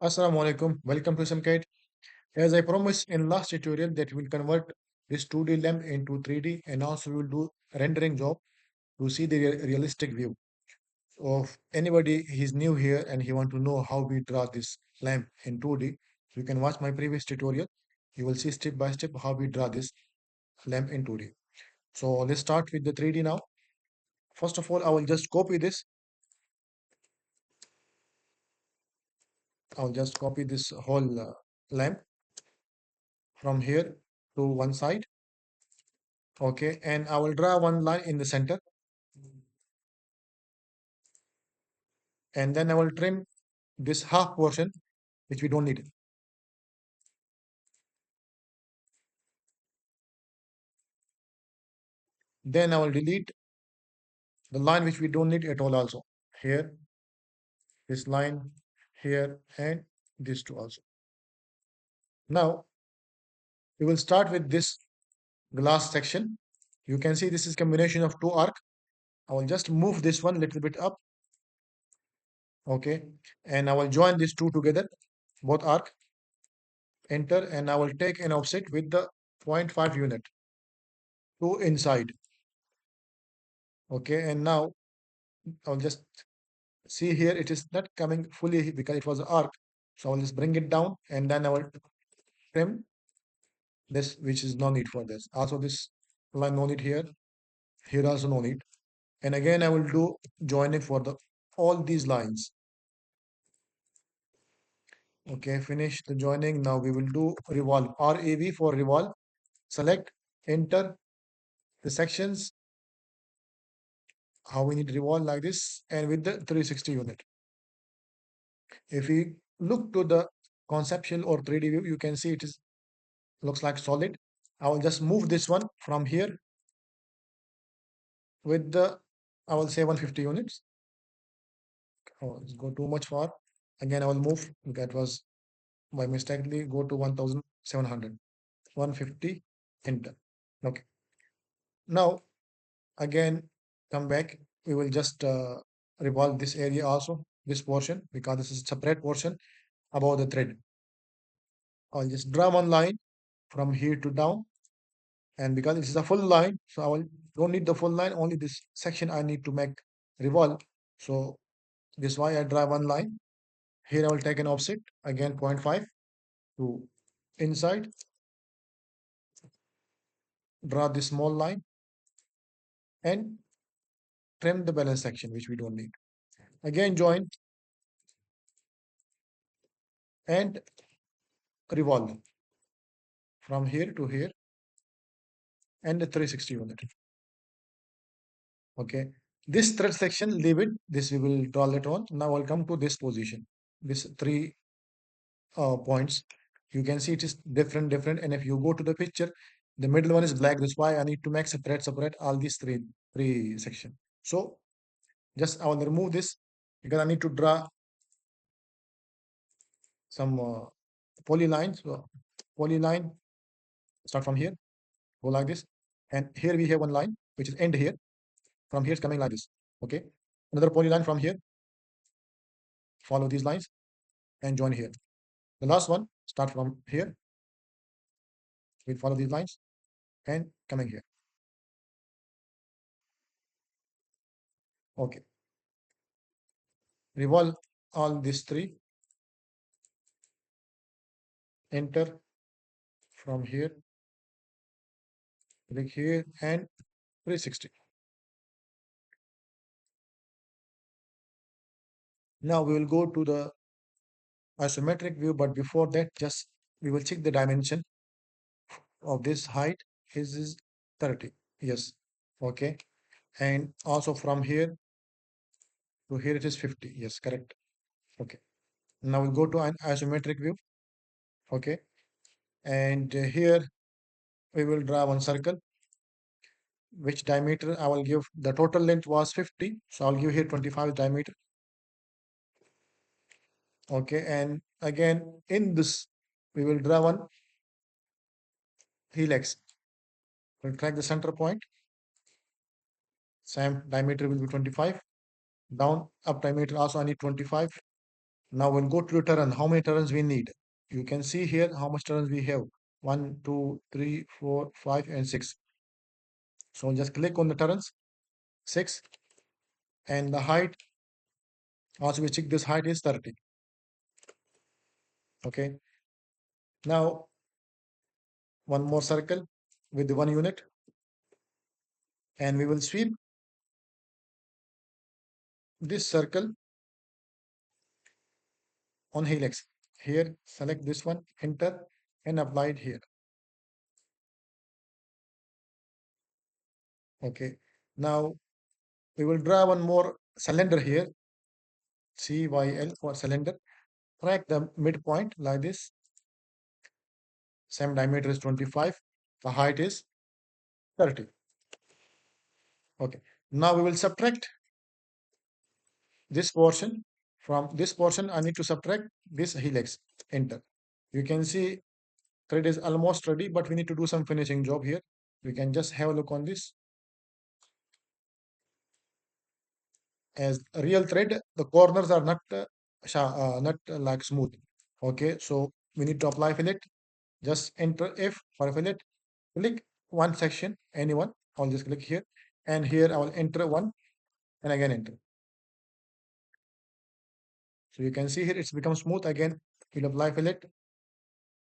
Assalamu alaikum. Welcome to SM CAD. As I promised in last tutorial that we will convert this 2D lamp into 3D and also we will do rendering job to see the realistic view of anybody. He's new here and he want to know how we draw this lamp in 2D. You can watch my previous tutorial. You will see step by step how we draw this lamp in 2D. So let's start with the 3D now. First of all, I will just copy this. I'll just copy this whole lamp from here to one side. Okay, and I will draw one line in the center, and then I will trim this half portion which we don't need. Then I will delete the line which we don't need at all also. Here, this line, here, and this two also. Now we will start with this glass section. You can see this is combination of two arc. I will just move this one a little bit up. Okay, and I will join these two together, both arc, enter, and I will take an offset with the 0.5 unit to inside. Okay, and now I'll just see here it is not coming fully because it was an arc. So I'll just bring it down and then I will trim this, which is no need for this. Also, this line no need here. Here also no need. And again, I will do joining for the all these lines. Okay, finish the joining. Now we will do revolve. RAV for revolve. Select, enter the sections. How we need revolve like this, and with the 360 unit. If we look to the conceptual or 3D view, you can see it is looks like solid. I will just move this one from here with the, I will say 150 units. Oh, it's go too much far. Again, I will move. That was by mistakenly go to 1700. 150, enter. Okay. Now, again, come back. We will just revolve this area also, this portion, because this is a separate portion above the thread. I'll just draw one line from here to down. And because this is a full line, so I will don't need the full line, only this section I need to make revolve. So this is why I draw one line. Here I will take an offset, again 0.5 to inside, draw this small line and trim the balance section which we don't need. Again join and revolve from here to here and the 360 unit. Okay. This thread section, leave it. This we will draw later on. Now I'll come to this position. This three points. You can see it is different. And if you go to the picture, the middle one is black. That's why I need to make separate all these three section. So just I will remove this because I need to draw some polylines. So polyline start from here, go like this, and here we have one line which is end here. From here it's coming like this. Okay, another polyline from here. Follow these lines and join here. The last one start from here. We'll follow these lines and coming here. Okay, revolve all these three. Enter from here, click here and 360. Now we will go to the isometric view, but before that, just we will check the dimension of this height is 30. Yes, okay. And also from here to here it is 50. Yes, correct. Okay. Now we'll go to an isometric view. Okay. And here we will draw one circle, which diameter I will give. The total length was 50. So I'll give here 25 diameter. Okay. And again, in this, we will draw one helix. We'll track the center point. Same diameter will be 25. Down, up diameter also I need 25. Now we'll go to the turn. How many turns we need? You can see here how much turns we have. One, two, three, four, five, and six. So just click on the turns, six, and the height. Also, we check this height is 30. Okay. Now one more circle with the 1 unit, and we will sweep this circle on helix. Here, select this one, enter, and apply it here. Okay. Now we will draw one more cylinder here, CYL for cylinder. Track the midpoint like this. Same diameter is 25. The height is 30. Okay. Now we will subtract this portion. From this portion, I need to subtract this helix. Enter. You can see thread is almost ready, but we need to do some finishing job here. We can just have a look on this. As a real thread, the corners are not like smooth. Okay, so we need to apply fillet. Just enter F for fillet. Click one section, anyone. I'll just click here, and here I will enter one, and again enter. So you can see here it's become smooth again. We'll apply fillet.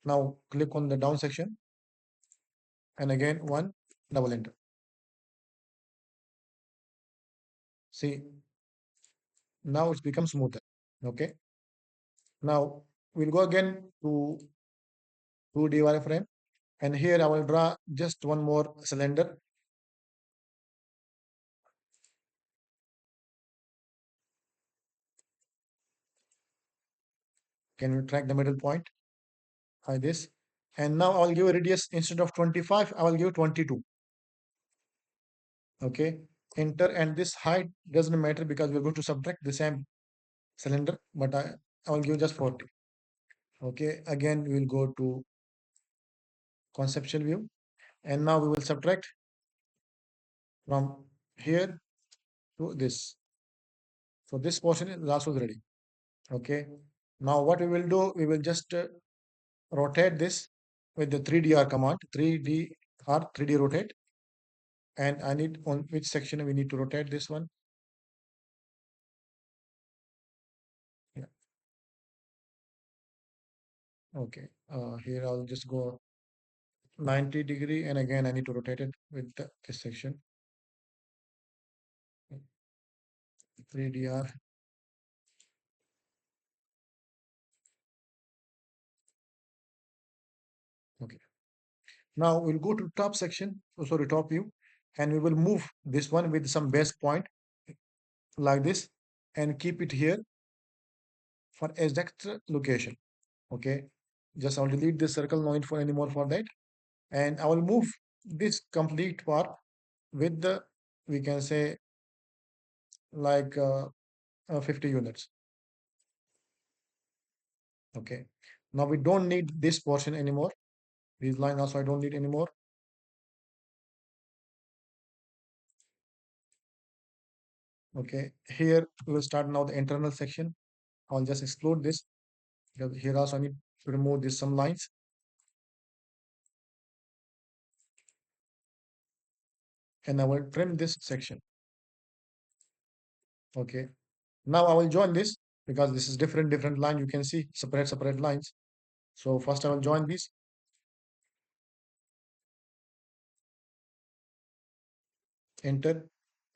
Now click on the down section, and again one, double enter. See, now it's become smoother. Okay. Now we'll go again to 2D wireframe, and here I will draw just one more cylinder. Can you track the middle point like this? And now I will give a radius instead of 25, I will give 22. Okay, enter, and this height doesn't matter because we're going to subtract the same cylinder, but I will give just 40. Okay, again we will go to conceptual view, and now we will subtract from here to this. So this portion is also ready. Okay, now what we will do, we will just rotate this with the 3DR command, 3DR, 3D rotate, and I need on which section we need to rotate this one. Yeah. Okay, here I'll just go 90 degree, and again I need to rotate it with this section. 3DR. Okay. Now we'll go to top section, oh, sorry, top view, and we will move this one with some base point like this, and keep it here for exact location. Okay. Just I'll delete this circle, no need for anymore for that. And I will move this complete part with the, we can say, like 50 units. Okay. Now we don't need this portion anymore. These lines also I don't need anymore. Okay. Here we will start now the internal section. I'll just exclude this because here also I need to remove this some lines. And I will trim this section. Okay. Now I will join this because this is different line. You can see separate lines. So first I will join this, enter,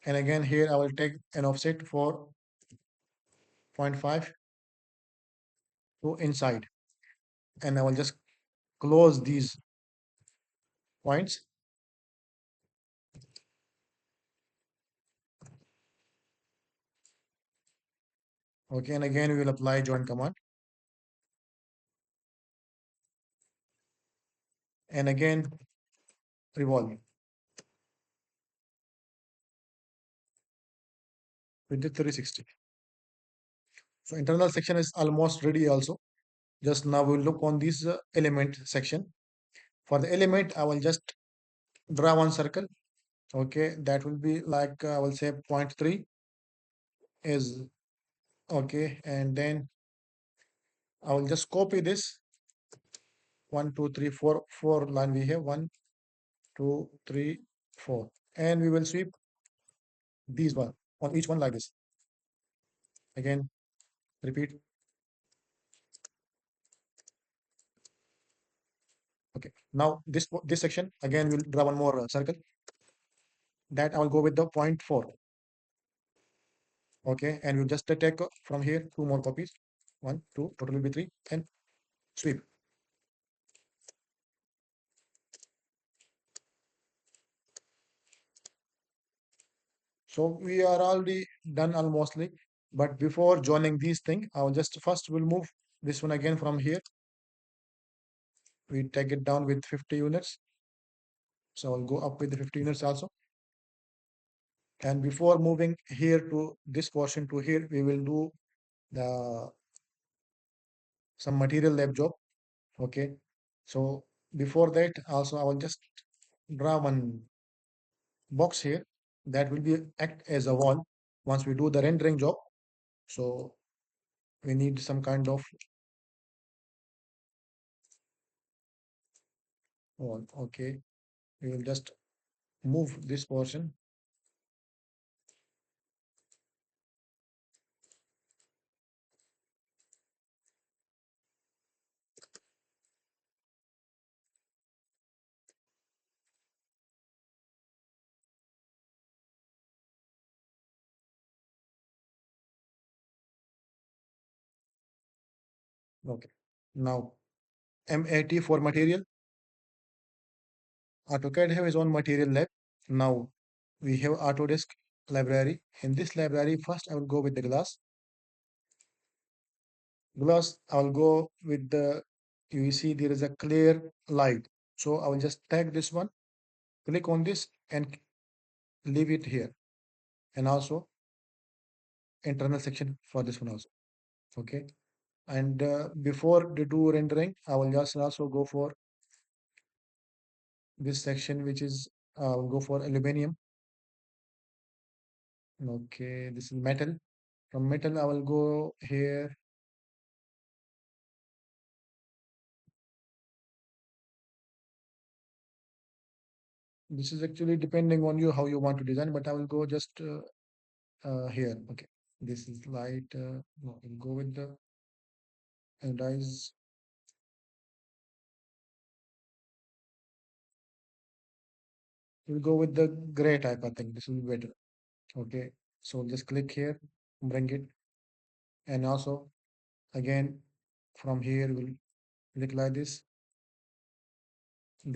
and again here I will take an offset for 0.5 to inside, and I will just close these points. Okay, and again we will apply join command, and again revolve with the 360. So internal section is almost ready also. Just now we'll look on this element section. For the element, I will just draw one circle. Okay, that will be like I will say 0.3 is okay, and then I will just copy this. One, two, three, four. Four line we have. One, two, three, four. And we will sweep these one on each one like this. Again, repeat. Okay. Now this section again we'll draw one more circle. That I will go with the point four. Okay, and we'll just take from here two more copies. One, two, total will be three, and sweep. So we are already done almostly. But before joining these things, I will just first will move this one again from here. We take it down with 50 units. So I'll go up with the 50 units also. And before moving here to this portion to here, we will do the some material lab job. Okay. So before that, also I will just draw one box here that will be act as a wall once we do the rendering job. So we need some kind of wall. Okay. We will just move this portion. Okay. Now MAT for material. AutoCAD have its own material lab. Now we have Autodesk library. In this library, first I will go with the glass. Glass, I will go with the, you see there is a clear light. So I will just tag this one, click on this and leave it here. And also internal section for this one also. Okay. And before the do rendering, I will just also go for this section, which is will go for aluminum. Okay, this is metal. From metal, I will go here. This is actually depending on you how you want to design, but I will go just here. Okay, this is light. No, we'll go with the anodize. We'll go with the gray type. I think this will be better. Okay, so just click here, bring it, and also again from here we'll click like this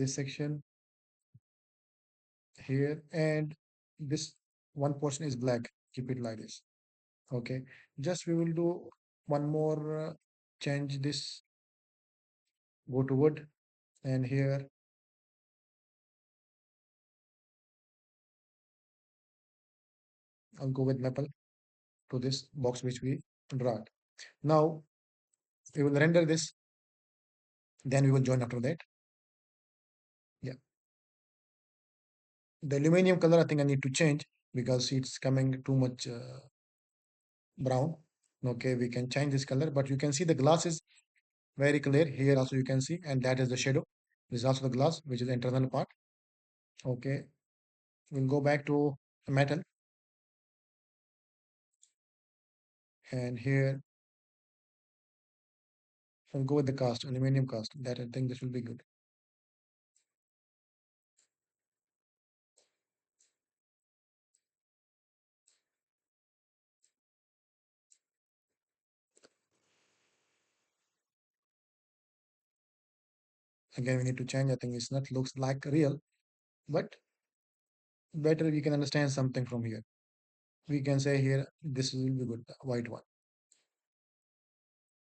section here, and this one portion is black. Keep it like this. Okay, just we will do one more change this, go to wood, and here I'll go with maple to this box which we draw. Now we will render this, then we will join after that. Yeah, the aluminum color I think I need to change because it's coming too much brown. Okay, we can change this color, but you can see the glass is very clear here also you can see, and that is the shadow. This is also the glass which is the internal part. Okay, we'll go back to metal, and here we'll go with the cast, aluminum cast. That I think this will be good. Again, we need to change. I think it's not looks like real, but better we can understand something from here. We can say here this will be good, the white one.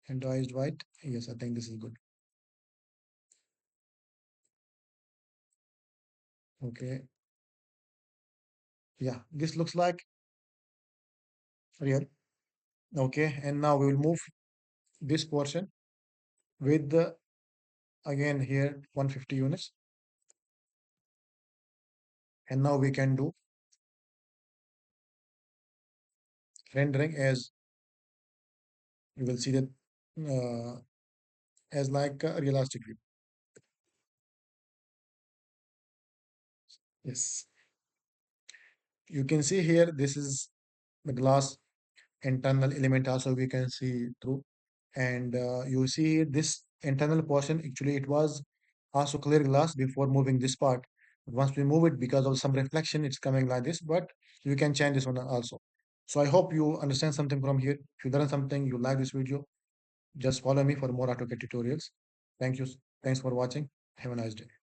Anodized white. Yes, I think this is good. Okay. Yeah, this looks like real. Okay, and now we will move this portion with the again here 150 units, and now we can do rendering as you will see that as like a realistic view. Yes, you can see here, this is the glass internal element also we can see through. And you see this internal portion, actually it was also clear glass before moving this part. Once we move it, because of some reflection, it's coming like this, but you can change this one also. So I hope you understand something from here. If you learn something, you like this video, just follow me for more AutoCAD tutorials. Thank you. Thanks for watching. Have a nice day.